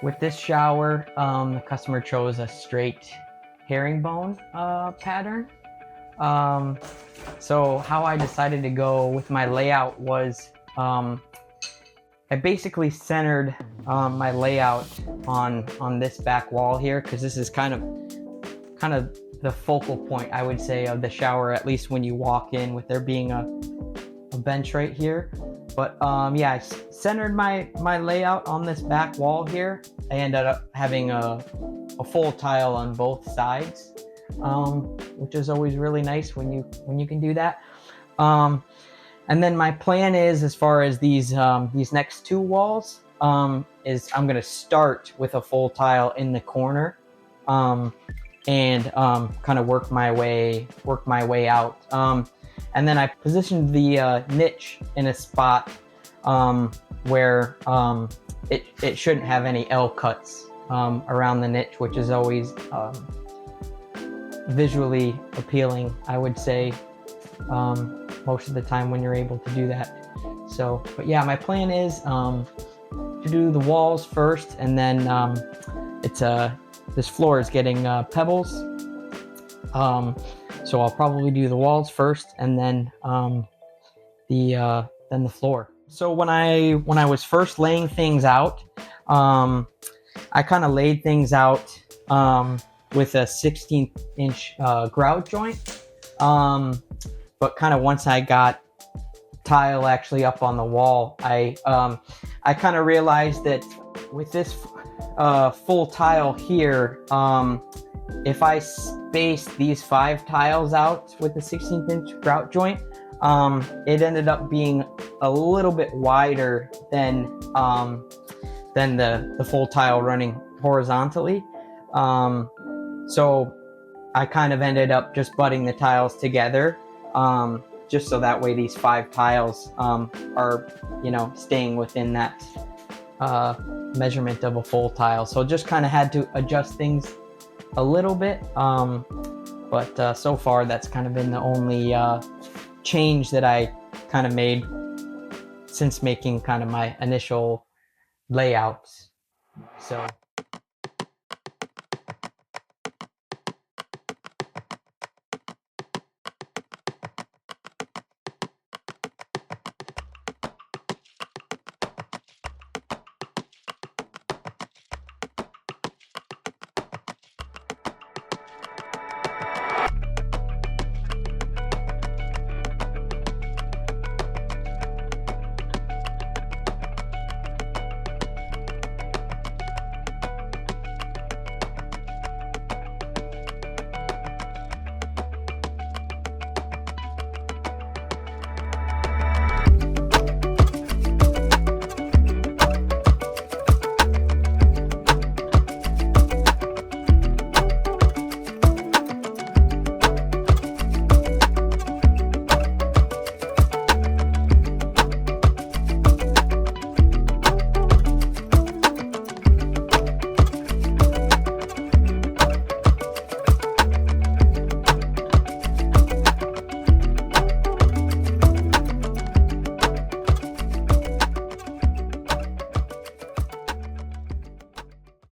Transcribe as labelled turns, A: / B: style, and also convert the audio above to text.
A: with this shower, the customer chose a straight herringbone pattern. Um, so how I decided to go with my layout was I basically centered my layout on this back wall here, because this is kind of the focal point, I would say, of the shower, at least when you walk in, with there being a bench right here. But yeah, I centered my layout on this back wall here. I ended up having a full tile on both sides, which is always really nice when you can do that. And then my plan is, as far as these next two walls, is I'm gonna start with a full tile in the corner, and kind of work my way out. And then I positioned the niche in a spot where it shouldn't have any L cuts around the niche, which is always visually appealing, I would say, most of the time when you're able to do that. So, but yeah, my plan is to do the walls first, and then this floor is getting pebbles. So I'll probably do the walls first, and then the floor. So when I was first laying things out, I kind of laid things out with a 16th inch grout joint. But kind of once I got tile actually up on the wall, I kind of realized that with this full tile here, if I space these 5 tiles out with the 16th inch grout joint, it ended up being a little bit wider than the full tile running horizontally. So I kind of ended up just butting the tiles together, just so that way these 5 tiles are, staying within that measurement of a full tile. So just kind of had to adjust things a little bit, but so far that's kind of been the only change that I kind of made since making kind of my initial layouts. So